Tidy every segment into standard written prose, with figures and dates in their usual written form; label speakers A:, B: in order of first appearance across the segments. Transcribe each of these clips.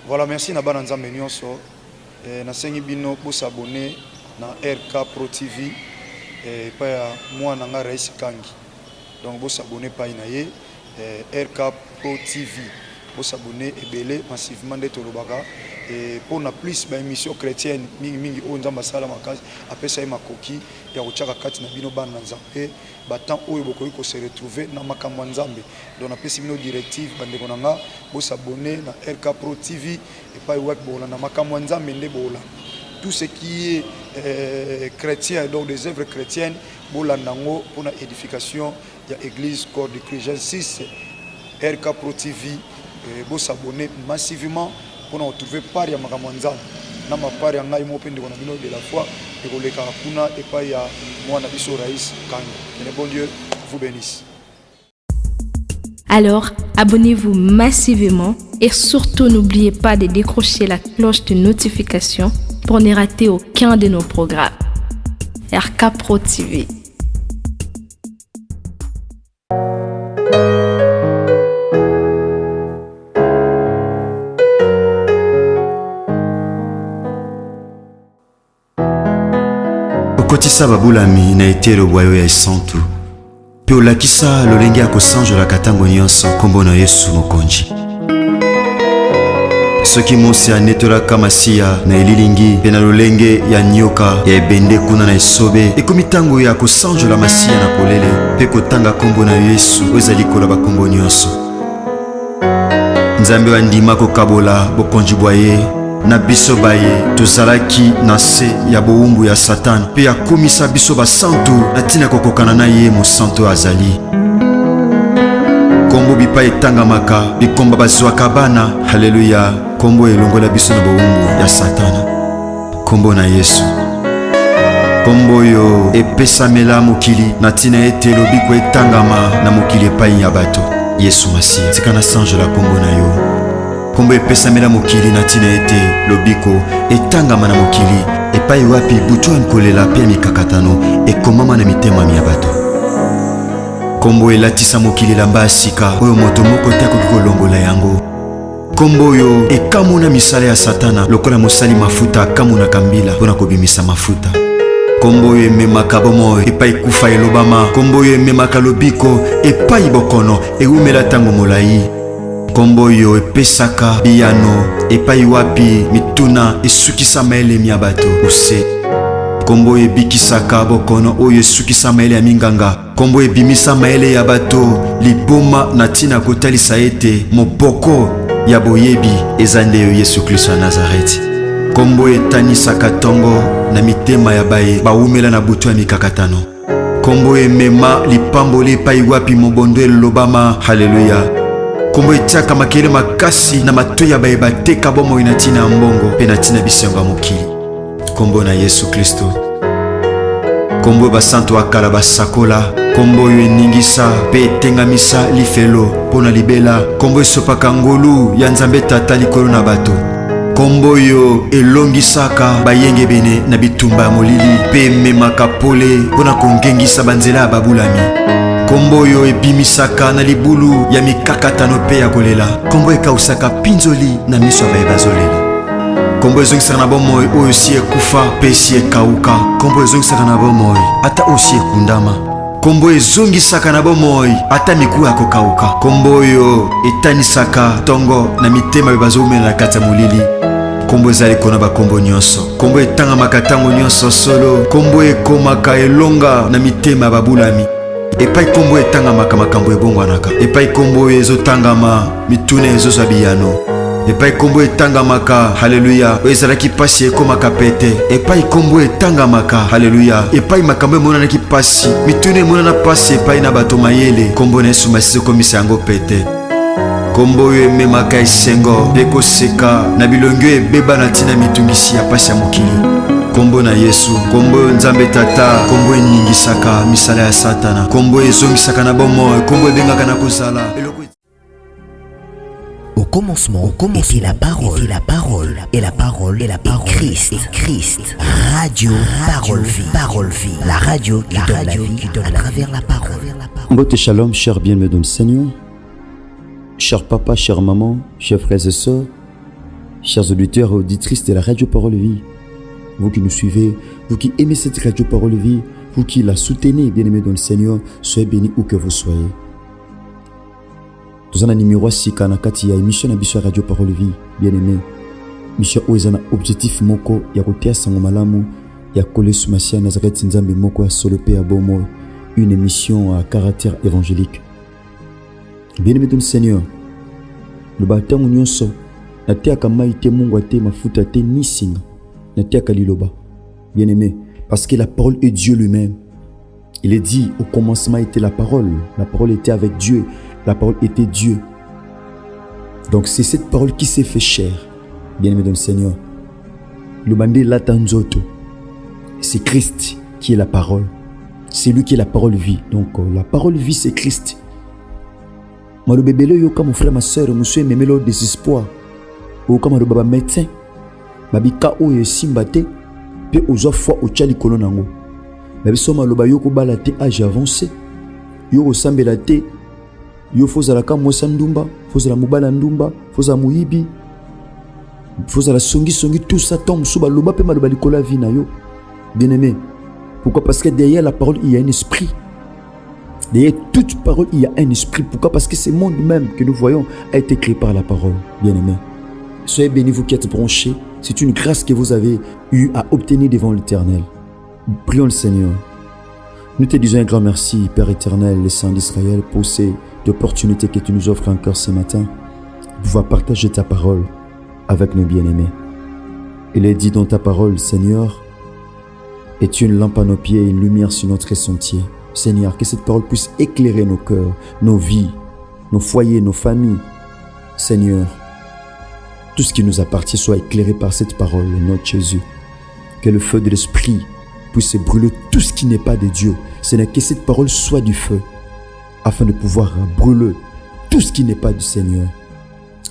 A: Voilà, merci na bana nzambe nyonso. Nasengi bino pour s'abonner na RK Pro TV pa ya moi nanga Rais Kangi. Donc vous s'abonner pa inaye RK Pro TV. Vous s'abonner ebele massivement de Tolobaka et pour na plus ba émission chrétienne mingi o nzamba sala makazi apesa e makoki ya kochaka kati na bino bana nzambe batant oyo bokoki ko se retrouver na makambo nzambe. Donc na pesi bino directive bande konanga vous s'abonner na RK Pro TV et pas web bola na makambo nzambe nde bola. Tout ce qui est chrétien, donc des œuvres chrétiennes, pour la édification de l'église Corps de Christ. J'insiste, RK Pro TV, vous s'abonner massivement pour nous retrouver par ya Makamanzam. Nous avons par ya Ngai Mopende de la foi et pour les Karakuna et pas ya moi Nabiso Raïs Kangi. Que le bon Dieu vous bénisse.
B: Alors, abonnez-vous massivement et surtout n'oubliez pas de décrocher la cloche de notification pour ne rater aucun de nos programmes. RK Pro TV.
C: Okotisa babulami na etelo boyo ya esantu. Pe olakisa lolenge ya kosanjola katango nyonso kombo na Yesu mokonzi. Soki mosi anetolaka masiya na elilingi pe na lolenge ya nyoka ya ebende kuna na esobe ekomi tango ya kosanjola masiya na polele pe kotanga kombo na Yesu oyo ezali kola bakombo nyonso. Nzambe wandima kokabola bokonzi bwa ye na biso baye tozalaki na se ya bowumbu ya Satan pe akomisa biso basantu na ntina kokokana na ye mosantu azali. Kombo bipa etangamaka bikomba bazwaka bana. Haleluya. Kombo elongola biso na bowumbu ya Satana. Kombo na Yesu. Kombo yo epesamela mokili na ntina ete lobiko etangama na mokili epai ya bato. Yesu Masiya tika na sanjola kombo na yo. Kombo epesamela mokili na ntina ete lobiko etangama na mokili epai wapi butu nkolela pe mikakatano ekomama na mitema ya bato. Kombo elatisa mokili lamba sika oyo moto moko te akoki kolongola yango. Kombo yo ekamuna misala ya Satana lokola mosali mafuta akamuna kambila mpona kobimisa mafuta. Kombo yo ememaka bomoi epai kufa elobama. Kombo yo ememaka lobiko epai bokono eumela tango molai. Kombo yo epesaka biyano epai wapi mituna esukisama elemi ya bato ose. Kombo ebikisaka bokono oyo esukisama ele ya minganga. Kombo ebimisa maele ya bato liboma na ntina kotalisa ete moboko ya boyebi eza nde yo Yesu Kristo ya Nazareti. Kombo etanisaka tongo na mitema ya baye bawumela na butu ya mikakatano. Kombo emema lipamboli epai wapi mobondo elobama. Haleluya. Kombo etiaka makele makasi na matoi ya baye bateka bomoi na ntina ya mbongo pe na ntina bisengo ya mokili. Kombo na Yesu Kristo. Kombo basanto akala basakola. Kombo yo eningisa pe etengamisa lifelo pona libela. Kombo esopaka ngolu ya Nzambe tata likolo na bato. Kombo yo elongisaka bayenge bene na bitumba ya molili pe ememaka pole pona kongengisa banzela ya babulami. Kombo yo ebimisaka na libulu ya mikakatano pe ya kolela. Kombo ekausaka pinzoli na miso ya baye bazolela. Kombo ezongisaka na bomoi oyo si ekufa pe si ekauka. Kombo ezongisaka na bomoi ata osi ekundama. Kombo ezongisaka na bomoi ata miku ya kokauka. Kombo oyo etanisaka tongo na mitema be bazomela na kati ya molili. Kombo ezali kona bakombo nyonso. Kombo etangamaka tango nyonso solo. Kombo ekomaka elonga na mitema ya babulami. Epai kombo etangamaka makambo ebongwanaka. Epai kombo ezotangama mituna ezozwa biyano. Epai kombo etangamaka. Haleluya. Ezalaki pasi ekomaka pete. Epai kombo etangamaka. Haleluya. Epai makambo emonanaki pasi mituna emonana pasi epai na bato mayele. Kombo na Yesu Masiya ekomisa yango pete. Kombo yo ememaka esengo pe koseka na bilongo ebeba na ntina mitungisi ya pasi ya mokili. Kombo na Yesu. Kombo Nzambe tata. Kombo eningisaka misala ya Satana. Kombo ezongisaka na bomoi. Kombo ebengaka na kozala.
D: Au commencement était la parole, et la parole est Christ. Radio Parole Vie, la radio qui donne la vie à travers la parole.
C: Mbote shalom, cher bien-aimé dans le Seigneur, cher papa, chère maman, chers frères et sœurs, Chers auditeurs et auditrices de la Radio Parole Vie, vous qui nous suivez, vous qui aimez cette Radio Parole Vie, vous qui la soutenez, bien-aimés dans le Seigneur, soyez bénis où que vous soyez. Nous avons un numéro 6 kanakati ya émission na biso Radio Parole Vie, bien-aimés. Mission oezana objectif moko ya kotia sango malamu ya kole sumasia Nazareth Nzambe moko ya solope ya bomo, une émission à caractère évangélique. Bien-aimés dans le Seigneur, le batango nyonso natiaka maite mungu ate mafuta te nisinga natiaka liloba. Bien-aimés, parce que la parole est Dieu lui-même. Il est dit au commencement était la parole était avec Dieu, la parole était Dieu. Donc c'est cette parole qui s'est fait chair. Bien-aimé dans le Seigneur, le bandé latanzoto, c'est Christ qui est la parole. C'est lui qui est la parole vie. Donc la parole vie c'est Christ. Moi le bébé yo comme mon frère ma soeur, monsieur m'aimait le désespoir. Ou comme le baba médecin, babi ka o simbate, pe ozo foi o tchali kono nango. Babi soma lo ba yo ko balate âge avancé. Yo osambela te. Yo fozala ka mosa ndumba, fozala mobala ndumba, fozala muibi. Fozala songi tout ça tombe sous baloba pe maloba likola vie na yo. Bien-aimé. Pourquoi? Parce que derrière la parole il y a un esprit. Derrière toute parole il y a un esprit. Pourquoi? Parce que ce monde même que nous voyons a été créé par la parole. Bien-aimé. Soyez bénis vous qui êtes branchés. C'est une grâce que vous avez eu à obtenir devant l'Éternel. Prions le Seigneur. Nous te disons un grand merci, Père éternel, le Saint d'Israël, pour cette opportunité que tu nous offres encore ce matin, de pouvoir partager ta parole avec nos bien-aimés. Il est dit dans ta parole, Seigneur, es une lampe à nos pieds et une lumière sur notre sentier. Seigneur, que cette parole puisse éclairer nos cœurs, nos vies, nos foyers, nos familles. Seigneur, tout ce qui nous appartient soit éclairé par cette parole, au nom de Jésus. Que le feu de l'Esprit puisse brûler tout ce qui n'est pas de Dieu. Seigneur, que cette parole soit du feu, afin de pouvoir brûler tout ce qui n'est pas du Seigneur.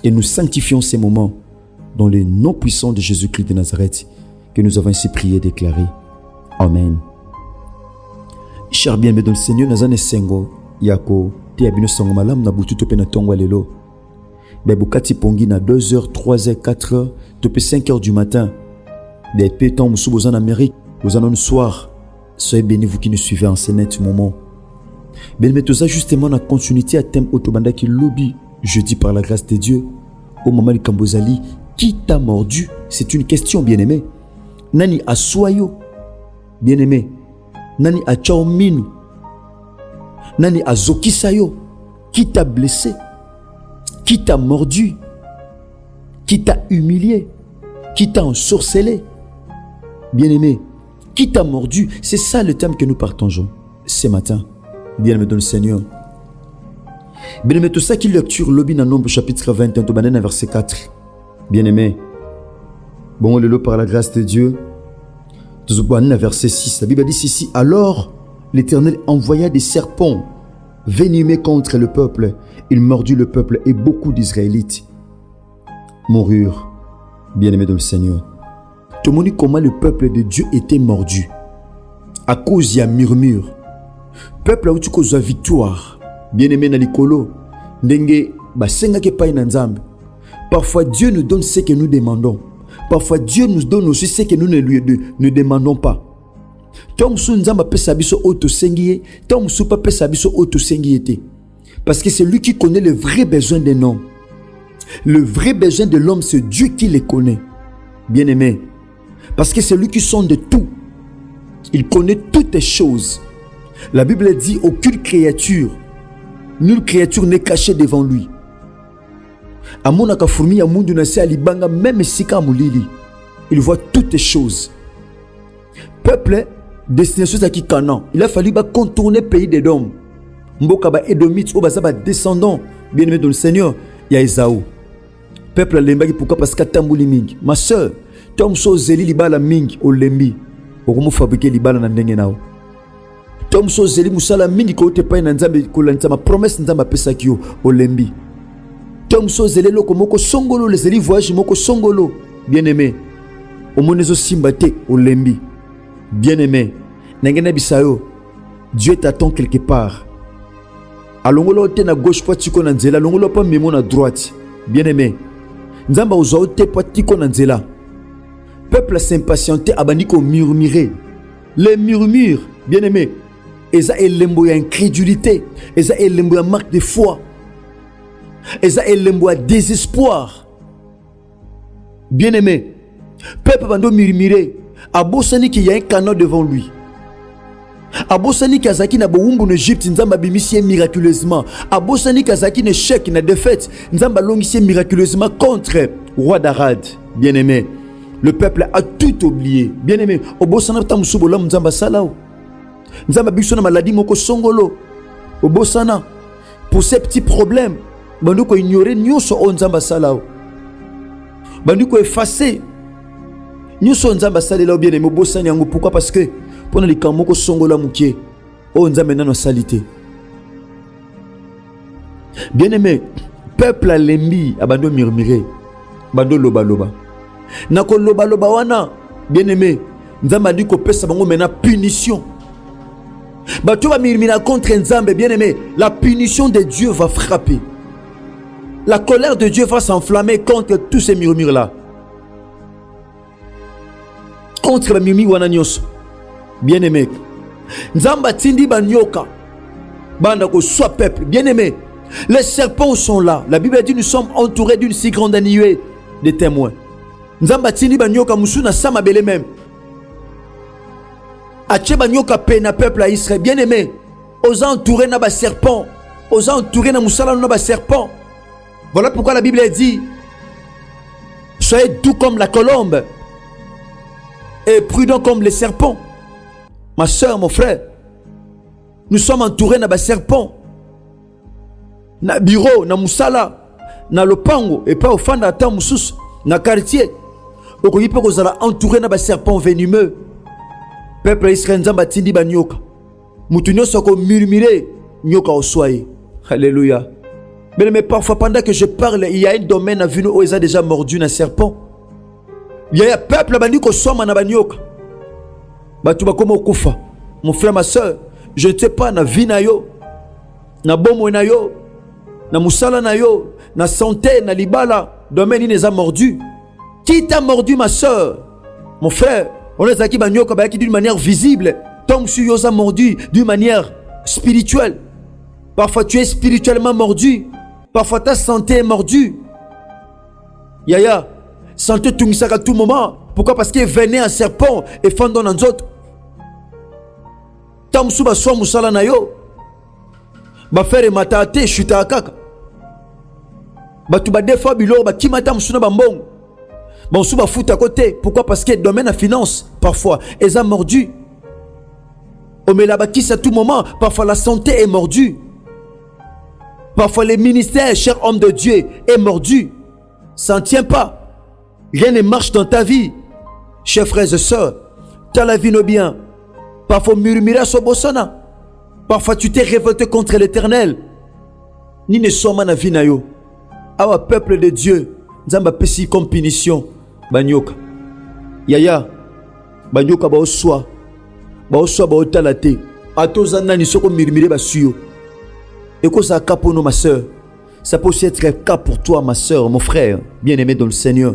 C: Et nous sanctifions ces moments dans le nom puissant de Jésus-Christ de Nazareth, que nous avons ainsi prié et déclaré. Amen. Cher bien-aimé dans le Seigneur, Nazane Sengo, Yako, te abino sango malam na butu tope na tongwa lelo. Bebukati pongi na 2h, 3h, 4h, tope 5h du matin. Des pétons moussoubos en Amérique, aux annonces soir. Soyez bénis vous qui nous suivez en ce net moment. Bien-aimé, tout ça justement en continuité à thème Otobanda qui lobby, jeudi par la grâce de Dieu. Au moment de Kambozali, qui t'a mordu? C'est une question, bien-aimé. Nani a soyo? Bien-aimé. Nani a chaominu? Nani a zokisayo? Qui t'a blessé? Qui t'a mordu? Qui t'a humilié? Qui t'a ensorcelé? Bien-aimé, qui t'a mordu? C'est ça le thème que nous partageons ce matin. Bien-aimé dans le Seigneur. Bien-aimé, tout ça qui lecture lobby dans Nombre chapitre 21, verset 4. Bien-aimé, bon, le lot par la grâce de Dieu. Verset 6, la Bible dit ici, alors l'Éternel envoya des serpents venimeux contre le peuple. Il mordit le peuple et beaucoup d'Israélites moururent. Bien-aimé dans le Seigneur. Tout le monde dit comment le peuple de Dieu était mordu. À cause il y a murmure. Peuple a eu cause de victoire. Bien-aimé dans l'écolo. Parfois Dieu nous donne ce que nous demandons. Parfois Dieu nous donne aussi ce que nous ne demandons pas. Parce que c'est lui qui connaît le vrai besoin d'un homme. Le vrai besoin de l'homme, c'est Dieu qui les connaît. Bien-aimé. Parce que c'est lui qui sonde tout. Il connaît toutes les choses. La Bible dit aucune créature, nulle créature n'est cachée devant lui. Même il voit toutes les choses. Peuple, destination à qui Canaan. Il a fallu contourner le pays d'Édom. Mboka ba Édomite, descendant, bien-aimé dans le Seigneur, il y a Esaü. Peuple lembaki pourquoi? Parce que tambuli mingi. Ma soeur, tom so zeli libala mingi o lembi. Okomo fabriquer libala na ndenge nao. Tom so zeli musala mingi ko te pa na nzambe ko lanza ma promesse nzamba pesa kio o lembi. Tom so zeli loko moko songolo les zeli voyage moko songolo. Bien-aimé. Omonezo simbate o lembi. Bien-aimé. Nengena bisayo. Dieu t'attend quelque part. Alongolo te na gauche pas tiko na nzela, alongolo pas memo na droite. Bien-aimé. nzamba ozao te po tiko na nzela. Peuple s'impatienté abandi ko murmurer. Les murmures, bien-aimés, eza elembo ya incrédulité, eza elembo ya manque de foi, eza elembo ya désespoir. Bien-aimés, peuple bando murmurer, abosani ki y a un canot devant lui. Abosani kazaki na boumbu en Égypte, nzamba bimisie miraculeusement. Abosani kazaki na chèque na défaite, nzamba longisie miraculeusement contre roi d'Arad. Bien-aimé, le peuple a tout oublié. Bien-aimé, obosana tamusubola nzamba salao. Nzamba biso na maladie moko songolo. Obosana pour ces petits problèmes, bandu ko ignorer nyoso o nzamba salao. Bandu ko effacer nyoso nzamba salao. Bien-aimé, obosani yango pourquoi? Parce que pendant les camps moko songola mukie o nzambe nano salité. Bien-aimé, peuple a lembi abando murmurer, bando loba loba. Nako loba loba wana, bien-aimé, nzambe a dit ko pesa bango mena punition. Bato va murmurer contre nzambe, bien-aimé, la punition de Dieu va frapper. La colère de Dieu va s'enflammer contre tous ces murmures là. Contre la murmure wana nyos. Bien-aimé, nzamba tindi banyoka banda ko soit peuple. Bien-aimé, les serpents sont là. La Bible dit nous sommes entourés d'une si grande nuée de témoins. Nzamba tindi banyoka musuna sama belé même. Ache banyoka pena peuple à Israël. Bien-aimé, aux entourés na ba serpent, aux entourés na musala na ba serpent. Voilà pourquoi la Bible dit soyez doux comme la colombe et prudents comme les serpents. Ma soeur, mon frère, nous sommes entourés de serpents. Na bureau, na musala, na lopango, et pas au fan d'ata musus, na quartier. Okoyi pe kozala entouré de serpents venimeux. Peuple Israël nzamba tindi ba nyoka. Mutu nyonso ko murmurer nyoka oswaye. Alléluia. Mais parfois pendant que je parle, il y a un domaine à vue où ils ont déjà mordu un serpent. Il y a un peuple bandi ko soma na ba nyoka. Mon frère, ma soeur, je ne sais pas, na vie na yo, na bomo na yo, na musala na yo, na santé, na libala, domaine il les a mordu. Qui t'a mordu, ma soeur? Mon frère, on est aquí banyoka ba d'une manière visible. Tom su yo a mordu d'une manière spirituelle. Parfois tu es spirituellement mordu, parfois ta santé est mordue. Yaya, santé tungisaka à tout moment. Pourquoi? Parce qu'il venait un serpent et fendant dans d'autres. Tamsu ba so musala na yo ba faire matate chuta kaka ba tu ba defa bilo ba kimata musuna ba mbongo ba musu ba futa côté. Pourquoi? Parce que domaine à finance parfois ils ont mordu. On met la bâtisse à tout moment. Parfois la santé est mordue. Parfois les ministères, cher homme de Dieu, est mordu. Ça ne tient pas. Rien ne marche dans ta vie. Chers frères et sœurs, tu as la vie no bien. Parfois murmurer sur Bossana. Parfois tu t'es révolté contre l'Éternel. Ni ne sommes na vie na yo. Awa peuple de Dieu, nzamba pesi comme punition. Banyoka. Yaya. Banyoka ba oswa. Ba oswa ba otalate. Atozana ni soko murmurer ba suyo. Et que ça cas pour nous, ma soeur. Ça peut aussi être un cas pour toi, ma soeur, mon frère, bien-aimé dans le Seigneur.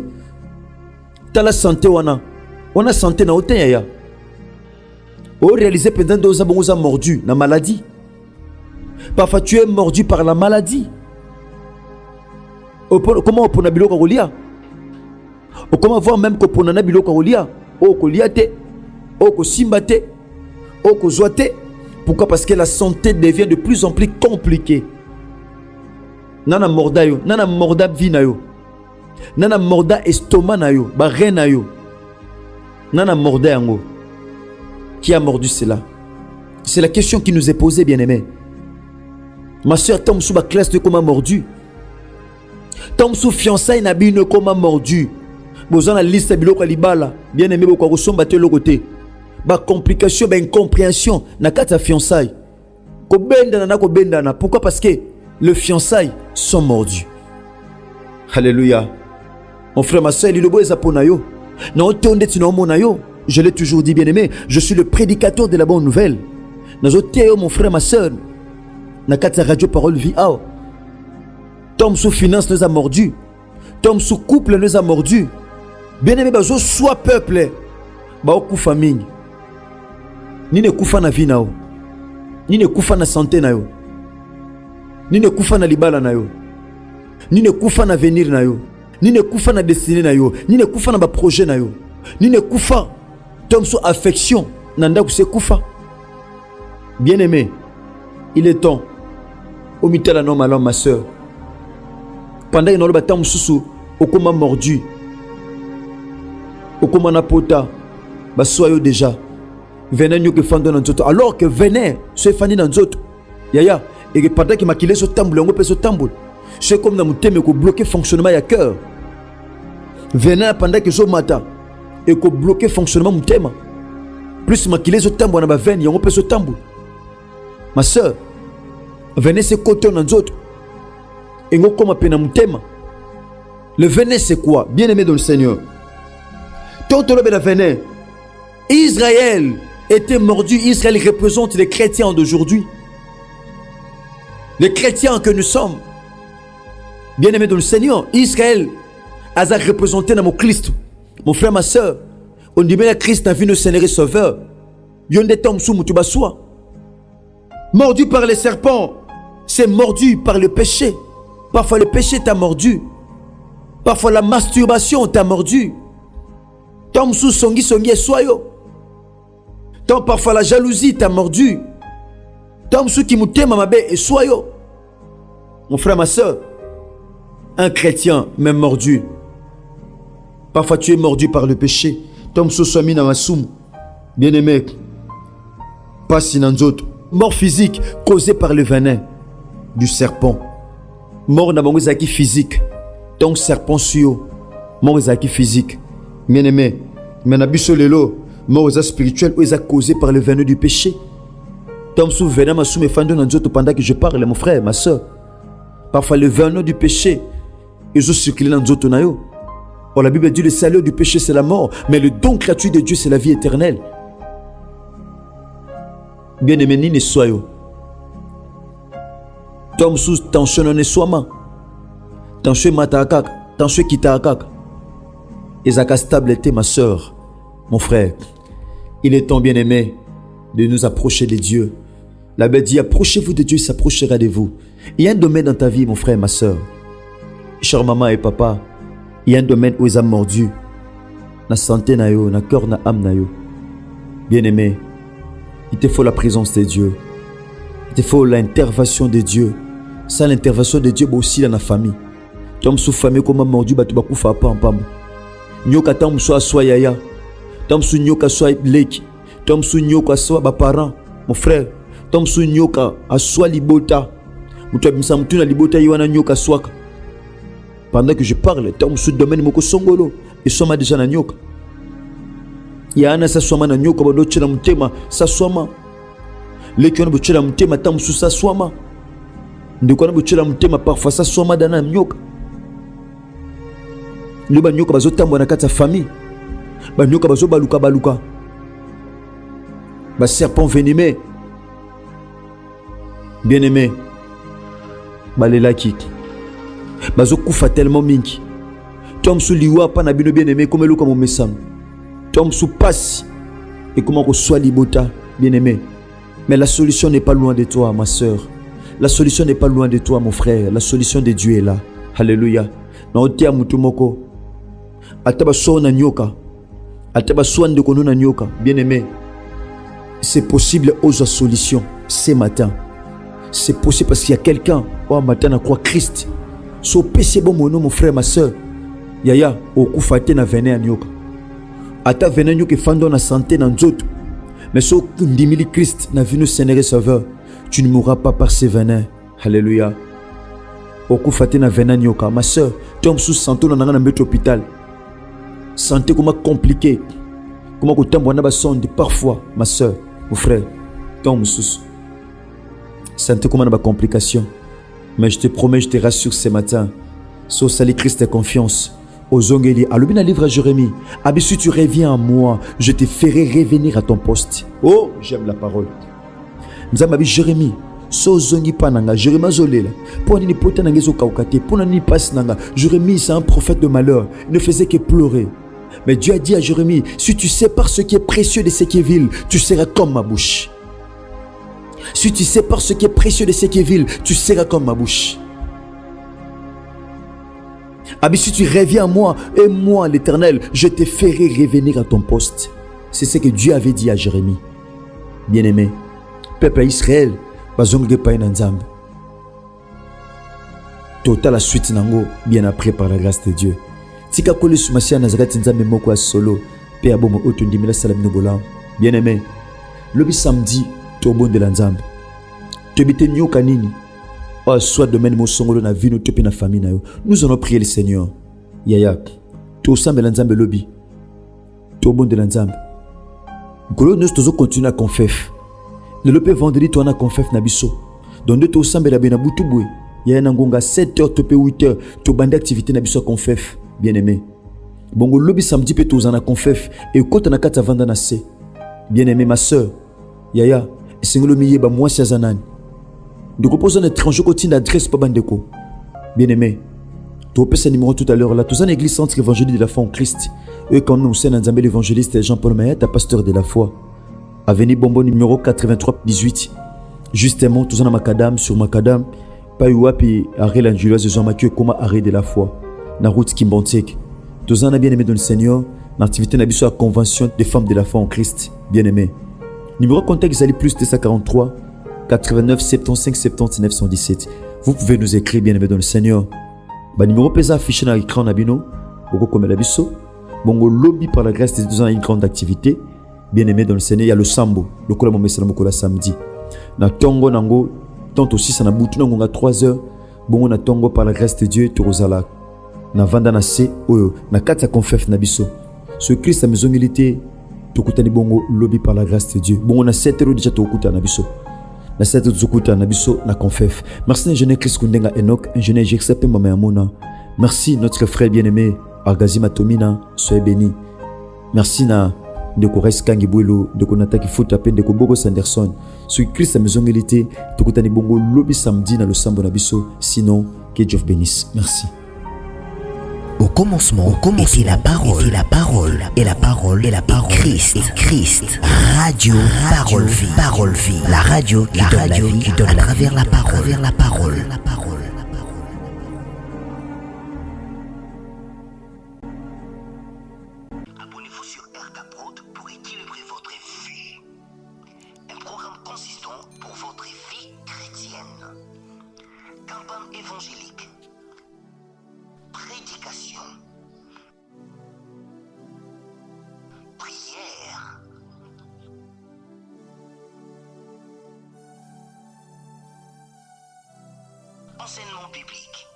C: Tu as la santé, on a santé na oten yaya. On réalise pendant deux ans, on a mordu la maladie. Parfois tu es mordu par la maladie. Comment on peut na biloko kolia? Comment voir même que pour na biloko kolia? O kolia te, o ko simba te, o ko zwa te. Pourquoi? Parce que la santé devient de plus en plus compliquée. Nana morda yo, nana morda vina yo, nana morda estomac na yo, ba rein na yo, nana morda yango. Qui a mordu cela? C'est la question qui nous est posée, bien-aimé. Ma soeur, Tom sous ma classe de comment mordu. Tom sous fiançailles n'a bine comment mordu. Besoin la liste biloko libala, bien-aimé beaucoup ressemble à tel côté. Ba complication, ba incompréhension na kata fiançailles. Ko benda na ko benda na. Pourquoi? Parce que les fiançailles sont mordus. Alléluia. Mon frère, ma soeur, lilobo ezapona yo. Na otonde tinomo yo. Je l'ai toujours dit, bien-aimé, je suis le prédicateur de la bonne nouvelle. Nazote mon frère, ma soeur. Na kata radio parole vie. Tom sous finance nous a mordu. Tom sous couple nous a mordu. Bien aimé, bazo soit peuple. Ba okufa mingi. Ni ne kufa na vie na yo. Ni ne kufa na santé na yo. Ni ne kufa na libala na yo. Ni ne kufa na avenir na yo. Ni ne kufa na destinée na yo. Ni ne kufa na ba projet na yo. Ni ne kufa Tom sous affection. Nanda ku se kufa. Bien aimé, il est temps. Au mitala non malin ma soeur. Pendant que nous avons sous au comment mordu. Au comment na pota. Bah soyez déjà. Venez nous que fandon dans notre. Alors que venez, soyez fani dans notre. Yaya. Et que pendant que maquillé ce tambour, on peut ce tambour. C'est comme dans mon thème que bloquer fonctionnement à cœur. Venez pendant que je matin et que bloquer fonctionnement mon thème. Plus maquillé ce tambour, on a venir, on peut ce tambour. Ma soeur, venez ce côté dans notre. Et nous comme appelle mon thème. Le venez c'est quoi? Bien aimé dans le Seigneur. Tant que le venez, Israël était mordu. Israël représente les chrétiens d'aujourd'hui. Les chrétiens que nous sommes. Bien aimé dans le Seigneur. Israël a représenté dans mon Christ. Mon frère, ma soeur. On dit bien que Christ a vu nos Seigneur et Sauveur. Yonde tom sou moutou baswa. Mordu par les serpents. C'est mordu par le péché. Parfois le péché t'a mordu. Parfois la masturbation t'a mordu. Tom sou songi songi et soyo. Tom parfois la jalousie t'a mordu. Tom sou qui moutema mabe et soyo. Mon frère, ma soeur. Un chrétien même mordu. Parfois tu es mordu par le péché. Tom sou somi na masoum. Bien aimé. Pas sinanzot. Mort physique causée par le venin du serpent. Mort na bango zaki physique. Donc serpent suyo. Mort zaki physique. Bien aimé. Mais na biso lelo. Mort spirituel ou est causé par le venin du péché. Tom sou venin ma sou me fando nanzot pendant que je parle, mon frère, ma soeur. Parfois le venin du péché. Ils ont circulé dans d'autres nayo. Or la Bible dit le salaire du péché c'est la mort, mais le don gratuit de Dieu c'est la vie éternelle. Bien aimé ni ne soyo. Tom sous tension non ne soima. Tension matakak, tension kitakak. Ezaka stable était ma soeur, mon frère. Il est temps bien aimé de nous approcher de Dieu. La Bible dit approchez-vous de Dieu, il s'approchera de vous. Il y a un domaine dans ta vie, mon frère, ma soeur. Cher maman et papa, il y a un domaine où ils ont mordu. Na santé na yo, na cœur na âme na yo. Bien aimé, il te faut la présence de Dieu. Il te faut l'intervention de Dieu. Sans l'intervention de Dieu, aussi dans la famille. Tom sou famille comme mordu, batu baku fa pam pam. Nyoka tom sou aswa yaya. Tom sou nyoka sou leki. Tom sou nyoka sou ba parents. Mon frère, tom sou nyoka aswa libota. Mutu abimsa mutu na libota yiwana nyoka swaka. Pendant que je parle, tom sou domaine moko songolo et soma déjà na nyoka. Ya ana sa swama na nyoka bodo tshela mutema sa swama. Leki ona botshela mutema tom sou sa swama. Ndeko na botshela mutema parfois sa swama dana nyoka. Loba nyoka bazo tambwa na kati ya famille. Ba nyoka bazo baluka baluka. Ba serpent venimeux. Bien aimé. Balelaki. Bazo kufa tellement mingi. Tom sou liwa pa na bino bien aimé comme eloka mo mesam. Tom sou passe et comment qu'on soit libota bien aimé. Mais la solution n'est pas loin de toi ma soeur. La solution n'est pas loin de toi mon frère. La solution de Dieu est là. Alléluia. Na otia mutu moko. Ataba so na nyoka. Ataba so ndeko na nyoka bien aimé. C'est possible aux solutions ce matin. C'est possible parce qu'il y a quelqu'un au matin à croire Christ. So péché bon mon frère ma soeur. Yaya au kufate na venin à nyoka. Ata venin nyoka fando na santé na nzoto. Mais so ndimili Christ na venu Seigneur et Sauveur. Tu ne mourras pas par ces venins. Alléluia. Au kufate na venin nyoka ma soeur. Tom sous santo na nga na mbete hôpital. Santé comment compliqué. Comment ko tambo na ba sonde parfois ma soeur, mon frère. Tom sous. Santé comment na ba complication. Mais je te promets, je te rassure ce matin. So sali Christ et confiance. Aux ongeli, alubina livre à Jérémie. Abisu tu reviens à moi, je te ferai revenir à ton poste. Oh, j'aime la parole. Nous avons dit Jérémie, so zongi pananga Jérémie zolela pour nini pota nanga zo kaukate pour nini passe nanga. Jérémie c'est un prophète de malheur, il ne faisait que pleurer. Mais Dieu a dit à Jérémie, si tu sépares ce qui est précieux de ce qui est vil, tu seras comme ma bouche. Si tu sépares ce qui est précieux de ce qui est vil, tu seras comme ma bouche. Ah, mais si tu reviens à moi, et moi l'Éternel, je te ferai revenir à ton poste. C'est ce que Dieu avait dit à Jérémie. Bien-aimé, peuple Israël, bazonge pa nzambe. Total la suite nango bien après par la grâce de Dieu. Tika kole sumasia nazareti nzambe moko solo pe abomo otundimela salam no bolam. Bien-aimé, le samedi tobo de la nzambe. Tobite nyoka nini? Oh, soit domaine mo songolo na vie no topi na famille na yo. Nous allons prier le Seigneur. Yaya, to sambe la nzambe lobi. Tobo de la nzambe. Golo nous tozo continuer à confef. Le lope vendredi to na confef na biso. Donc de to sambe la bena butubwe. Yaya na ngonga 7h to pe 8h to bande activité na biso confef. Bien-aimé. Bongo lobi samedi pe to na confef et kota na kata vanda na se. Bien-aimé ma sœur. Yaya, singolo miye ba moi siazanani. De proposer un étranger côté d'adresse pas bandeko. Bien-aimé, tu peux ce numéro tout à l'heure là. Tous en église centre évangélique de la foi en Christ. Et quand nous sommes en l'évangéliste Jean-Paul Mayet, pasteur de la foi. Avenue Bombo numéro 83 18. Justement, tous en macadam sur macadam. Pas puis arrêt l'angeloise de Jean-Mathieu comme arrêt de la foi. Na route Kimbontek. Tous en bien aimé dans le Seigneur. L'activité n'a pas la convention des femmes de la foi en Christ. Bien-aimé. Numéro contact Zali plus 243 89 75 79 117. Vous pouvez nous écrire bien-aimé dans le Seigneur. Bah numéro pesa affiché dans l'écran nabino. Boko comme la biso. Bongo lobby par la grâce de Dieu une grande activité. Bien-aimé dans le Seigneur, il y a le sambo. Le kola mo mesala mokola samedi. Na tongo nango tant aussi ça na butu nango 3h. Bongo na tongo par la grâce de Dieu torozala. Na vanda na se oyo na kata confef na biso. Ce Christ a maison milité. Tokutani bongo lobby par la grâce de Dieu. Bongo na 7h déjà tokuta na biso. Na cette zukuta na biso na confef. Merci ingénieur Chris Kundenga Enoch, ingénieur Jexep Mama Yamona. Merci notre frère bien-aimé Argazi Matomina, soyez béni. Merci na de Kores Kangibuelo, de Konata qui fout à peine de Kobogo Sanderson. Sur Christ a maison milité, Tokutani bongo lobby samedi na le sambo na biso. Sinon, que Dieu bénisse. Merci.
D: Au commencement était la parole, et la parole, Christ. Radio, parole vie, la radio qui donne la vie à travers la parole.
E: Abonnez-vous sur RK Prod pour équilibrer votre vie. Un programme consistant pour votre vie chrétienne. Campagne évangélique. Prédication, prière, enseignement biblique,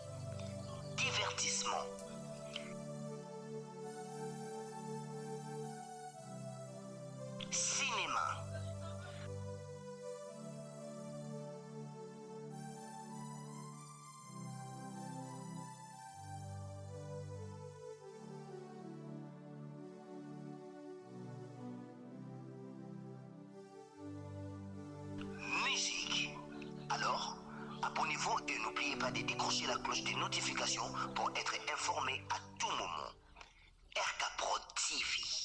E: divertissement, cinéma, musique. Alors, abonnez-vous et n'oubliez pas de décrocher la cloche des notifications pour être informé à tout moment. RK Prod TV.